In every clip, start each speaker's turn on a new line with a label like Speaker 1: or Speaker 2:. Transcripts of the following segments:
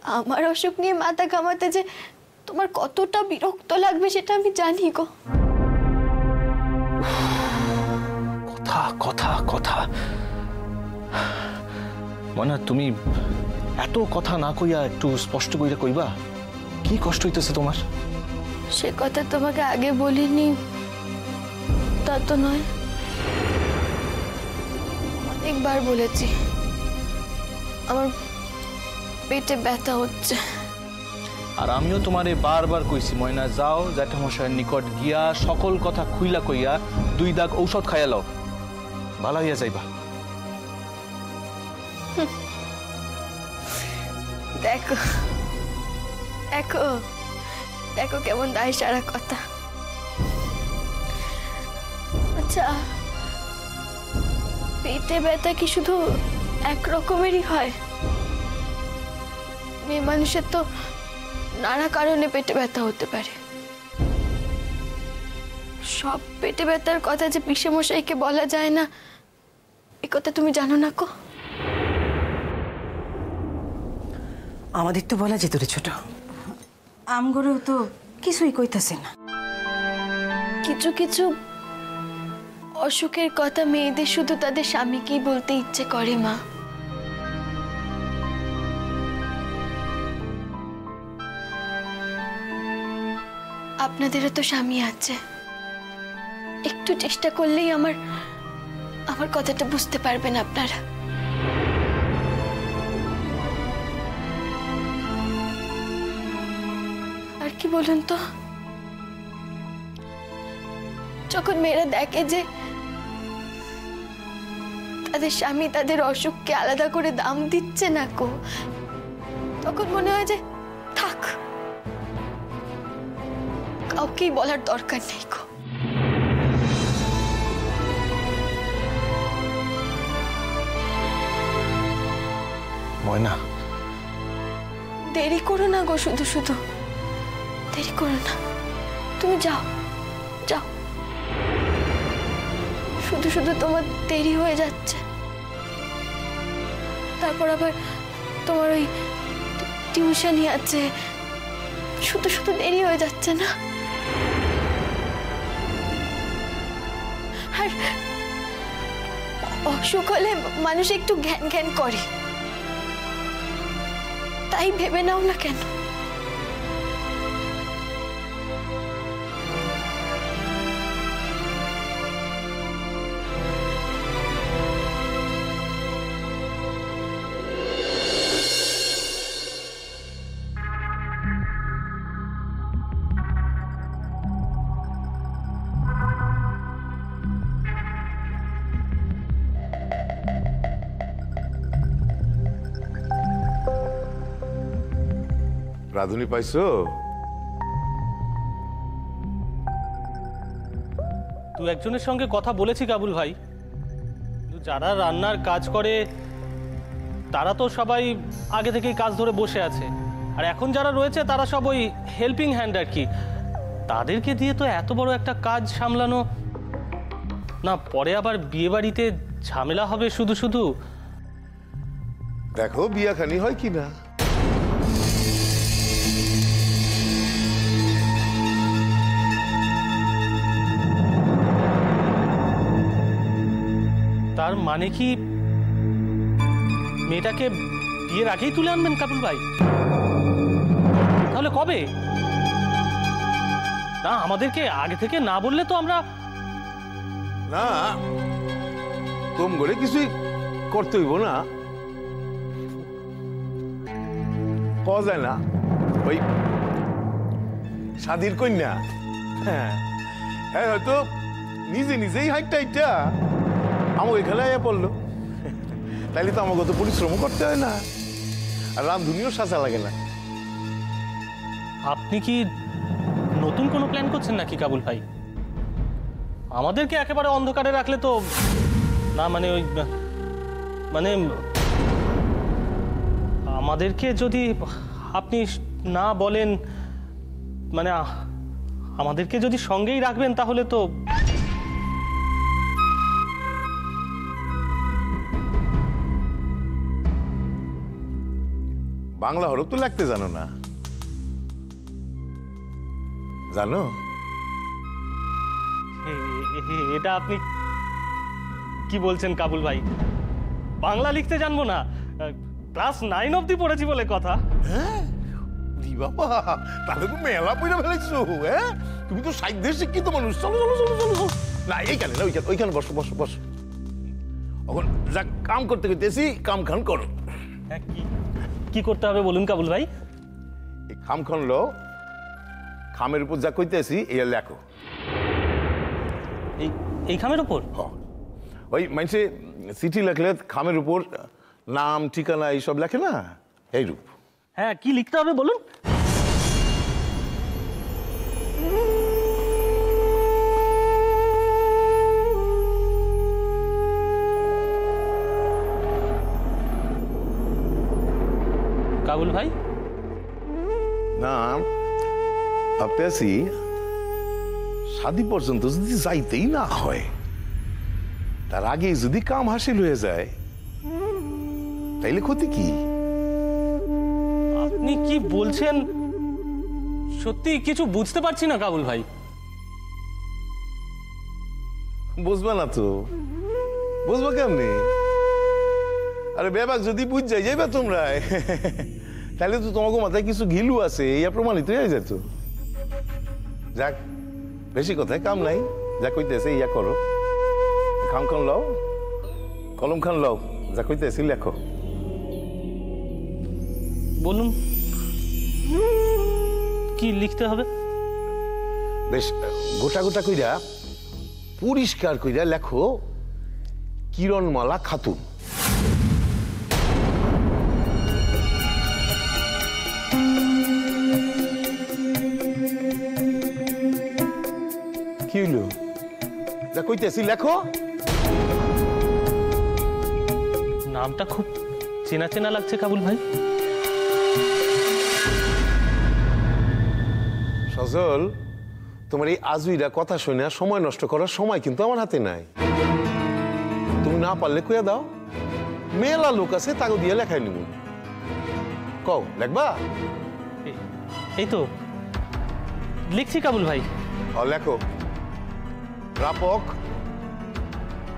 Speaker 1: আমার অসুখ নিয়ে মাথা ঘামাতে যে তোমার কতটা বিরক্ত লাগবে সেটা আমি জানি গো।
Speaker 2: কথা কথা কথা ময়না, তুমি এত কথা না কইয়া একটু স্পষ্ট কইরা কইবা কি কষ্ট হইতেছে তোমার?
Speaker 1: সে কথা তোমাকে আগে বলিনি তা তো নয়, অনেকবার বলেছি আমার পেটে ব্যথা হচ্ছে।
Speaker 2: আর আমিও তোমারে বারবার কইছি ময়না, যাও জ্যাঠামশাইয়ের নিকট গিয়া সকল কথা খুইলা কইয়া 2 দাগ ঔষধ খাইয়া লও, ভালো হইয়া যাইবা।
Speaker 1: দেখো দেখো দেখো কেমন দায় সারা কথা। আচ্ছা, পেটে ব্যথা কি শুধু এক রকমেরই হয়? মেয়ে মানুষের তো নানা কারণে পেটে ব্যথা হতে পারে। সব পেটে ব্যথার কথা যে পিসেমশাইকে বলা যায় না এ কথা তুমি জানো না কো?
Speaker 3: আমাদের তো বলা যেত রে ছোট, আমগরেও তো কিছুই কইতাছে না।
Speaker 1: কিছু কিছু অসুখের কথা মেয়েদের শুধু তাদের স্বামীকেই বলতে ইচ্ছে করে মা। আপনাদেরও তো স্বামী আছে, একটু চেষ্টা করলেই আমার কথাটা বুঝতে পারবেন আপনারা। আর কি বলুন তো, যখন মেয়েরা দেখে যে তাদের স্বামী তাদের অসুখকে আলাদা করে দাম দিচ্ছে না কো, তখন মনে হয় যে থাক, কাউকেই বলার দরকার নেই গো।
Speaker 2: ময়না,
Speaker 1: দেরি করো না গো, শুধু শুধু দেরি করো না, তুমি যাও যাও, শুধু শুধু তোমার দেরি হয়ে যাচ্ছে। তারপর আবার তোমার ওই টিউশনই আছে, শুধু শুধু দেরি হয়ে যাচ্ছে না? আর অসুখ হলে মানুষ একটু ঘ্যান ঘ্যান করে, তাই ভেবে নাও না কেন?
Speaker 4: রাধুনি পাইছো?
Speaker 5: তুই একজনের সঙ্গে কথা বলেছি কাবুল ভাই, যারা রান্নার কাজ করে তারা তো সবাই আগে থেকেই কাজ ধরে বসে আছে, আর এখন যারা রয়েছে তারা সব ওই হেল্পিং হ্যান্ড আর কি। তাদেরকে দিয়ে তো এত বড় একটা কাজ সামলানো না, পরে আবার বিয়ে বাড়িতে ঝামেলা হবে শুধু শুধু।
Speaker 4: দেখো বিয়াখানি হয় কিনা।
Speaker 5: তার মানে কি মেয়েটাকে বিয়ের আগেই তুলে আনবেন কাবুল ভাই? তাহলে কবে? না, আমাদেরকে আগে থেকে না বললে তো আমরা।
Speaker 4: না, তোম করে কিছুই করতে হইব না, কওয়া যায় না। ওই স্বাধীর কন্যা, হ্যাঁ হ্যাঁ, হয়তো নিজে নিজেই হাইটটা আমাকে এখানে আয়া পড়লো, তাইলে তো আমাকে তো পরিশ্রম করতে হয় না, আর রামধুনিও সাজা লাগে না।
Speaker 5: আপনি কি নতুন কোনো প্ল্যান করছেন নাকি কাবুল ভাই? আমাদেরকে একেবারে অন্ধকারে রাখলে তো না, মানে ওই মানে আমাদেরকে যদি আপনি না বলেন, মানে আমাদেরকে যদি সঙ্গেই রাখবেন তাহলে তো।
Speaker 4: বাংলা হরফ তো লিখতে জানো না, জানো?
Speaker 5: এটা আপনি কি বলছেন কাবুল ভাই? বাংলা লিখতে জানবো না? ক্লাস 9 অবধি পড়েছি বলে কথা।
Speaker 4: হ্যাঁ বাবা, তাহলে তো মেলা পয়সা ফেলেছো। হ্যাঁ, তুমি তো সাহিত্যের শিক্ষিত মানুষ। চলো চলো চলো চলো চলো। না এইখানে না, ওইখানে বসো বসো বসো। এখন যা কাম করতে করতেছি, কাম খান করো।
Speaker 5: হ্যাঁ, কি করতে হবে বলুন কাবুল ভাই?
Speaker 4: এই খাম খান লো, খামের উপর যা কইতেছি এই লেখো।
Speaker 5: এই খামের উপর?
Speaker 4: ওই মানুষে চিঠি লেখলে খামের উপর নাম ঠিকানা এইসব লেখে না, এই রূপ।
Speaker 5: হ্যাঁ, কি লিখতে হবে বলুন? কাবুল ভাই,
Speaker 4: না ভাবতেছি শাদী পর্যন্ত যদি যাইতেই না হয়, তার আগেই যদি কাম হাসিল হয়ে যায়, তাইলে ক্ষতি কি?
Speaker 5: আপনি কি বলছেন সত্যি কিছু বুঝতে পারছি না কাবুল ভাই।
Speaker 4: বুঝবা না তো? বুঝবা কেমনি? আরে বেবাক যদি বুঝ যাইবা তোমরা, তাহলে তো তোমাকে মাথায় কিছু ঘিলু আছে, ইয়া প্রমাণিত হয়ে যেত। যাক, বেশি কথায় কাম নাই, যা কইতেছে ইয়া করো। খাম খান লও, কলম খান লও, যা কইতেছি লেখো।
Speaker 5: বলুন কি লিখতে হবে?
Speaker 4: বেশ গোটা গোটা কইরা পরিষ্কার কইরা লেখো, কিরণমালা খাতুন। কি হইল? যা কইতেছি লেখো।
Speaker 5: নামটা খুব চেনা চেনা লাগছে কাবুল ভাই।
Speaker 4: সজল, তোমার এই আজুইরা কথা শুনে সময় নষ্ট করার সময় কিন্তু আমার হাতে নাই। তুমি না পারলে কইয়া দাও, মেলা লোক আছে, তাকে দিয়ে লেখাই নিব। কও লেখবা?
Speaker 5: এই তো লিখছি কাবুল ভাই।
Speaker 4: লেখো, প্রাপক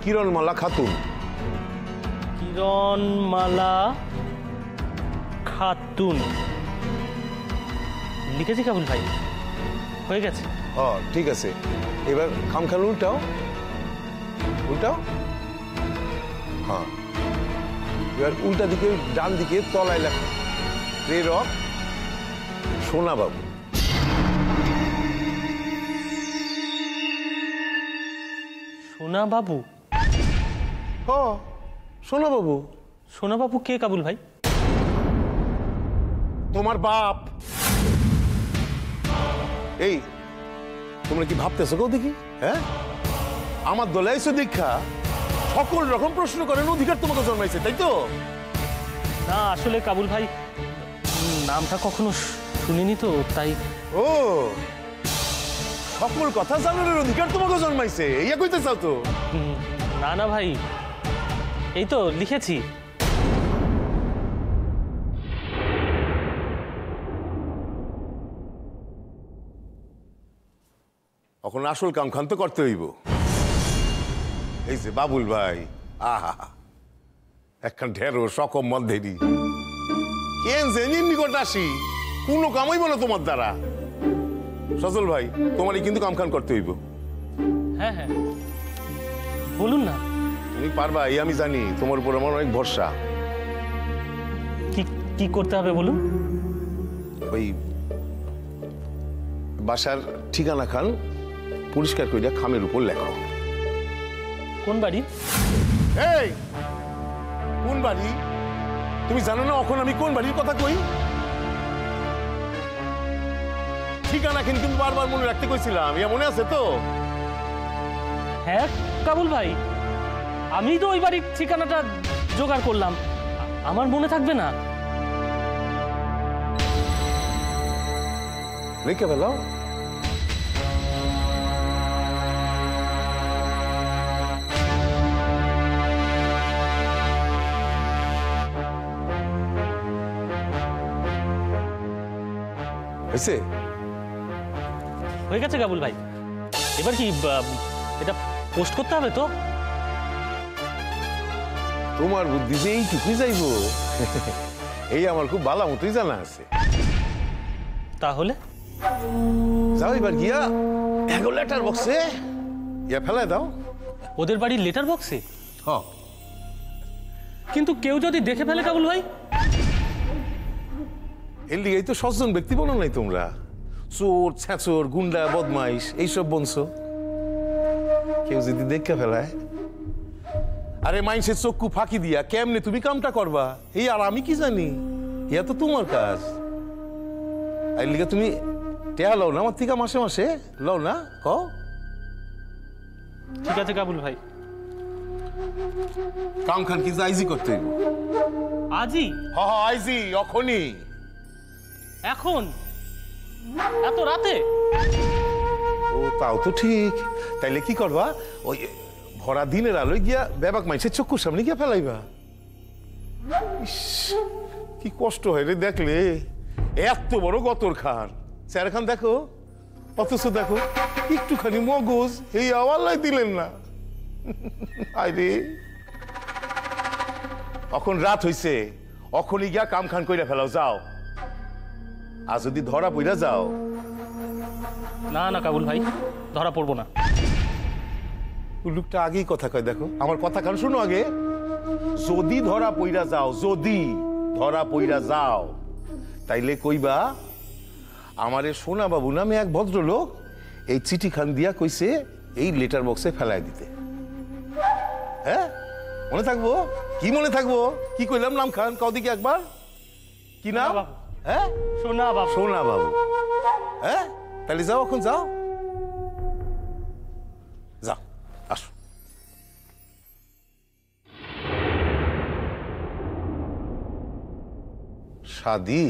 Speaker 4: কিরণমালা খাতুন।
Speaker 5: কিরণমালা খাতুন লিখেছি কাবুল ভাই, হয়ে গেছে।
Speaker 4: ঠিক আছে, এবার খামখান উল্টাও, উল্টাও। হ্যাঁ, এবার উল্টা দিকে ডান দিকে তলায় লেখো, প্রেরক সোনা বাবু।
Speaker 5: সোনা বাবু?
Speaker 4: সোনা বাবু।
Speaker 5: সোনা বাবু কে কাবুল ভাই?
Speaker 4: তোমার বাপ। এই তোমরা কি ভাবতেছো কেউ দেখি? হ্যাঁ, আমার দলে এসে দীক্ষা সকল রকম প্রশ্ন করেন, অধিকার তোমাকে জন্মাইছে, তাই তো?
Speaker 5: না আসলে কাবুল ভাই নামটা কখনো শুনিনি তো, তাই।
Speaker 4: ও, সকল কথা জানার অধিকার তোমাকে জন্মাইছে, ইয়া কইতে চাও তো?
Speaker 5: না না ভাই, এই তো লিখেছি।
Speaker 4: এখন আসল কাম খান তো করতে হইব। এই যে বাবুল ভাই, আহা একখান ঢেরো সকম মধ্যেরই কেন জেনির নিকট আসি, কোনো কাম হইব না তোমার দ্বারা। সজল ভাই, তোমারই কিন্তু কাম খান করতে হইব।
Speaker 5: হ্যাঁ হ্যাঁ বলুন না।
Speaker 4: তুমি পারবা, এই আমি জানি, তোমার উপর আমার অনেক ভরসা।
Speaker 5: কি কি করতে হবে বলুন?
Speaker 4: ওই বাসার ঠিকানা খান পরিষ্কার কইরা খামের উপর লেখো।
Speaker 5: কোন বাড়ি?
Speaker 4: এই কোন বাড়ি? তুমি জানো না এখন আমি কোন বাড়ির কথা কই? ঠিকানা কিন্তু বারবার মনে রাখতে কইছিলাম, ইয়া মনে আছে তো?
Speaker 5: হ্যাঁ কাবুল ভাই, আমি তো ওই বাড়ির ঠিকানাটা জোগাড় করলাম, আমার মনে থাকবে না?
Speaker 4: লিখে ফেলো। হয়েছে?
Speaker 5: হয়ে গেছে কাবুল ভাই। এবার কি এটা পোস্ট করতে হবে তো?
Speaker 4: তোমার বুদ্ধি যে এইটুকুই যাইব এই আমার খুব ভালো মতোই জানা আছে।
Speaker 5: তাহলে
Speaker 4: যাও এবার গিয়া এগো লেটার বক্সে ইয়া ফেলায় দাও।
Speaker 5: ওদের বাড়ির লেটার বক্সে?
Speaker 4: হ,
Speaker 5: কিন্তু কেউ যদি দেখে ফেলে কাবুল ভাই?
Speaker 4: এর লিগেই তো সজ্জন ব্যক্তি বলো নাই তোমরা। চোর, ছ্যাঁচোর, গুন্ডা, বদমাইশ এইসব বনছো। কেউ যদি দেখে ফেলায়, আরে মাইন্সের চক্ষু ফাঁকি দিয়া কেমনে তুমি কামটা করবা এই আর আমি কি জানি? ইয়া তো তোমার কাজ। এর লিগে তুমি টেহা লও না আমার থেকে মাসে মাসে? লও না? কও।
Speaker 5: ঠিক আছে কাবুল ভাই।
Speaker 4: কাম খান কি আইজি করতে হইব?
Speaker 5: আজই?
Speaker 4: হ হ আইজি, অখনই।
Speaker 5: এখন? এত রাতে?
Speaker 4: ও তাও তো ঠিক। তাইলে কি করবা? ওই ভরা দিনের আলোয় গিয়া বেবাক মাইসের চক্ষুর সামনে গিয়া ফেলাইবা। ইস, কি কষ্ট হয় রে দেখলে। এত বড় গতর খান স্যার খান দেখো, অথচ দেখো একটুখানি মগজ এই আওয়ালাই দিলেন না। আরে এখন রাত হইছে, অখনই গিয়া কাম খান কইরা ফেলাও যাও। আর যদি ধরা পইরা যাও?
Speaker 5: না না কাবুল ভাই, ধরা পড়বো না।
Speaker 4: লোকটা আগেই কথা কয়, দেখো আমার কথা কান শুনো আগে। যদি ধরা পইরা যাও, যদি ধরা পইরা যাও, তাইলে কইবা আমারে সোনা বাবু নামে এক ভদ্রলোক এই চিঠি খান দিয়া কইছে এই লেটার বক্সে ফেলায় দিতে। হ্যাঁ মনে থাকবো? কি মনে থাকবো? কি কইলাম নাম খান? কও দিকে একবার। কি নাম?
Speaker 5: সোনা বাবু।
Speaker 4: হ্যাঁ
Speaker 5: সোনা বাবু।
Speaker 4: সোনা বাবু। হ্যাঁ তাহলে যাও, এখন যাও, যাও, আসো। শাদি,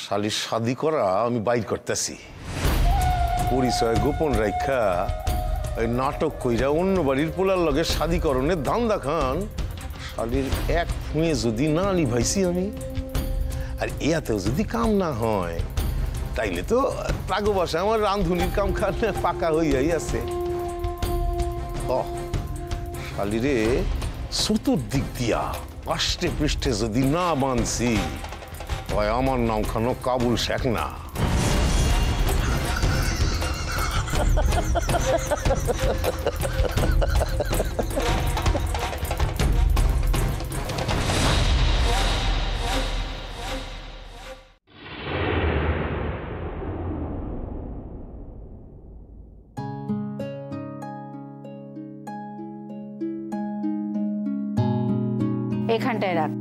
Speaker 4: শালির শাদি করা আমি বাইর করতেছি। পরিচয় গোপন রাখা ওই নাটক কইরা অন্য বাড়ির পোলার লগে শাদিকরণের ধান্দা খান শালির এক ফুঁয়ে যদি না নিভাইছি আমি, আর ইয়াতেও যদি কাম না হয়, তাইলে তো প্রাগো বাসা আমার রান্ধুনির কাম খান পাকা হইয়াই আছে। শালিরে চতুর্দিক দিয়া পাষ্টে পৃষ্ঠে যদি না বানছি, হয় আমার নাম খানো কাবুল শেখ না।
Speaker 6: এখানটায় রাখ।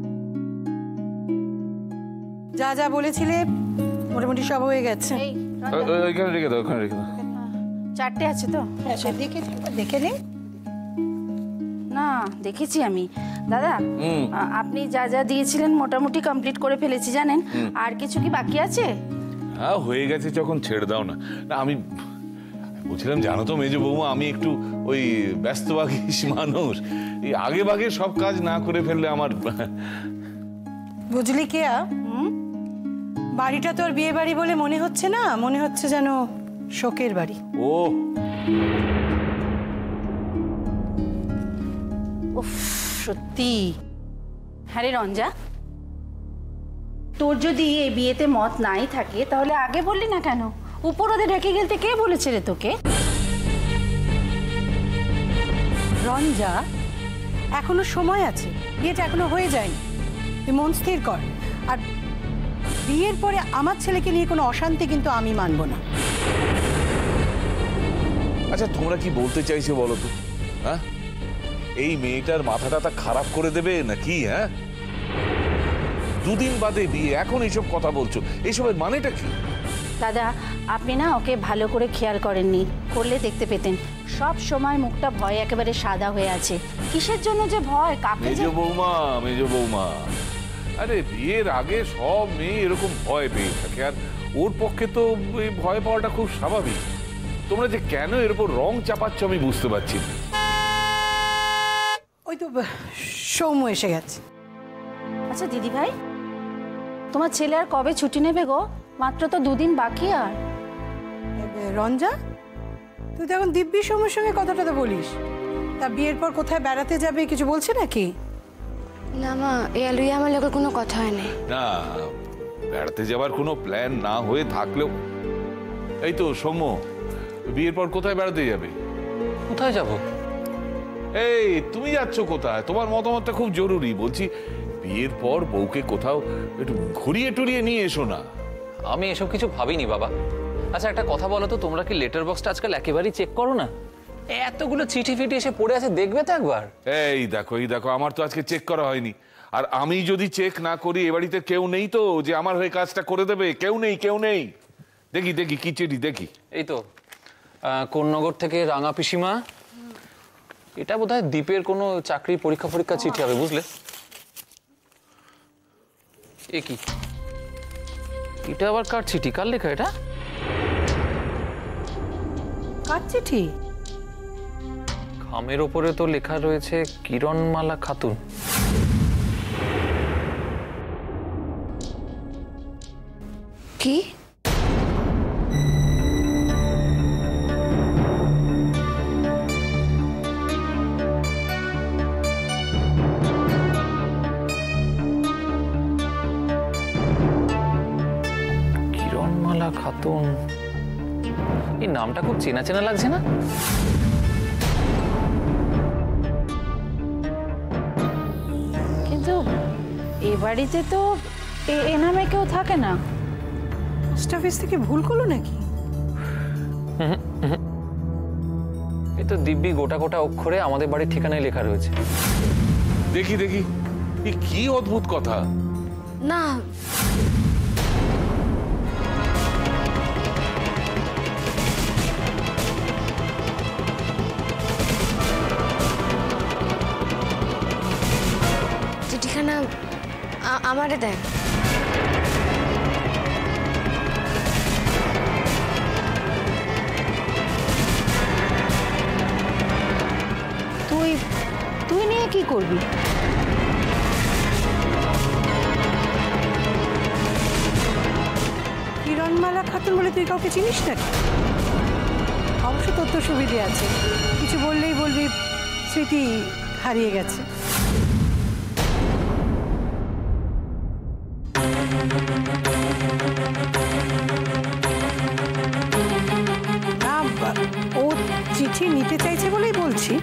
Speaker 3: যা যা বলেছিলে মোটামুটি সব হয়ে গেছে।
Speaker 6: এই
Speaker 2: ওইখানে রেখে দাও, ওখানে রেখে দাও।
Speaker 6: 4টে আছে তো?
Speaker 3: দেখে নিন।
Speaker 6: না দেখেছি আমি দাদা। আপনি যা যা দিয়েছিলেন মোটামুটি কমপ্লিট করে ফেলেছি জানেন। আর কিছু কি বাকি আছে?
Speaker 7: হ্যাঁ হয়ে গেছে যখন ছেড়ে দাও না। না আমি বলছিলাম জানো তো মেজো বৌমা, আমি একটু ওই ব্যস্তবাগীশ মানুষ, এই আগে ভাগে সব কাজ না করে ফেললে আমার।
Speaker 3: বুঝলি কেয়া, বাড়িটা তো আর বিয়ে বাড়ি বলে মনে হচ্ছে না, মনে হচ্ছে যেন শোকের বাড়ি।
Speaker 7: ও
Speaker 6: উফ সত্যি। হ্যাঁ রে রঞ্জা, তোর যদি এই বিয়েতে মত নাই থাকে তাহলে আগে বললি না কেন? উপরোদে ঢেকে গেলতে কে বলেছে রে তোকে?
Speaker 3: রঞ্জা, এখনো সময় আছে, বিয়েটা এখনো হয়ে যায়নি, তুই মন স্থির কর। আর বিয়ের পরে আমার ছেলেকে নিয়ে কোনো অশান্তি কিন্তু আমি মানব না।
Speaker 7: আচ্ছা তোমরা কি বলতে চাইছো বলো তো? হ্যাঁ এই মেয়েটার মাথাটা তা খারাপ করে দেবে নাকি? হ্যাঁ দুদিন বাদে বিয়ে, এখন এইসব কথা বলছো, এইসবের মানেটা কি?
Speaker 6: দাদা আপনি না ওকে ভালো করে খেয়াল করেননি, করলে দেখতে পেতেন সব সময় মুখটা ভয়ে একেবারে সাদা হয়ে আছে। কিসের জন্য যে ভয়, কাকে যে?
Speaker 7: মেজো বৌমা, মেজো বৌমা, আরে বিয়ের আগে সব মেয়ে এরকম ভয় পেয়ে থাকে, আর ওর পক্ষে তো এই ভয় পাওয়াটা খুব স্বাভাবিক। তোমরা যে কেন এর উপর রং চাপাচ্ছ আমি বুঝতে পারছি না।
Speaker 3: ওই তো সৌম্য এসে গেছে।
Speaker 6: আচ্ছা দিদি ভাই, তোমার ছেলে আর কবে ছুটি নেবে গো? মাত্র তো 2 দিন বাকি। আর
Speaker 3: রঞ্জা, তুই তো এখন দিব্যি সৌম্যের সঙ্গে কথাটা তো বলিস, তা বিয়ের পর কোথায় বেড়াতে যাবে কিছু বলছে নাকি?
Speaker 1: না মা, এ লুই আমার লোকের কোনো কথা হয় না।
Speaker 7: না, বেড়াতে যাওয়ার কোনো প্ল্যান না হয়ে থাকলেও এই তো সৌম্য, বিয়ের পর কোথায় বেড়াতে যাবে?
Speaker 2: কোথায় যাব?
Speaker 7: এই তুমি যাচ্ছ কোথায়? তোমার মতামতটা খুব জরুরি। বলছি বিয়ের পর বউকে কোথাও একটু ঘুরিয়ে টুরিয়ে নিয়ে এসো না।
Speaker 2: আমি এসব কিছু ভাবিনি বাবা। আচ্ছা একটা কথা বলো তো, তোমরা কি লেটার বক্সটা আজকাল একেবারেই চেক করো না? এতগুলো চিঠি ফিটি এসে পড়ে আছে, দেখবে তো একবার।
Speaker 7: এই দেখো, আমার তো আজকে চেক করা হয়নি। আর আমি যদি চেক না করি, এ বাড়িতে কেউ নেই তো যে আমার হয়ে কাজটা করে দেবে। কেউ নেই। দেখি কি চিঠি দেখি।
Speaker 2: এই তো কোন্নগর থেকে রাঙা পিসিমা। এটা বোধহয় দ্বীপের কোনো চাকরি পরীক্ষা চিঠি হবে, বুঝলে? এ কি, এটা আবার কার চিঠি? কার লেখা এটা?
Speaker 3: কার চিঠি?
Speaker 2: খামের ওপরে তো লেখা রয়েছে কিরণমালা খাতুন।
Speaker 1: কি?
Speaker 2: কিরণমালা খাতুন, এই নামটা খুব চেনা চেনা লাগছে না?
Speaker 6: কিন্তু এ বাড়িতে তো এ নামে কেউ থাকে না।
Speaker 3: পোস্ট অফিস থেকে ভুল করলো নাকি?
Speaker 2: এই তো দিব্যি গোটা অক্ষরে আমাদের বাড়ির ঠিকানায় লেখা রয়েছে।
Speaker 7: দেখি এ কি অদ্ভুত কথা।
Speaker 1: না, চিঠিখানা আমারে দেন।
Speaker 6: তুই নিয়ে কি করবি?
Speaker 3: কিরণমালা খাতুন বলে তুই কাউকে চিনিস নাকি? অবশ্য তোর তো সুবিধে আছে, কিছু বললেই বলবি স্মৃতি হারিয়ে গেছে। না, ও চিঠি নিতে চাইছে বলেই বলছি।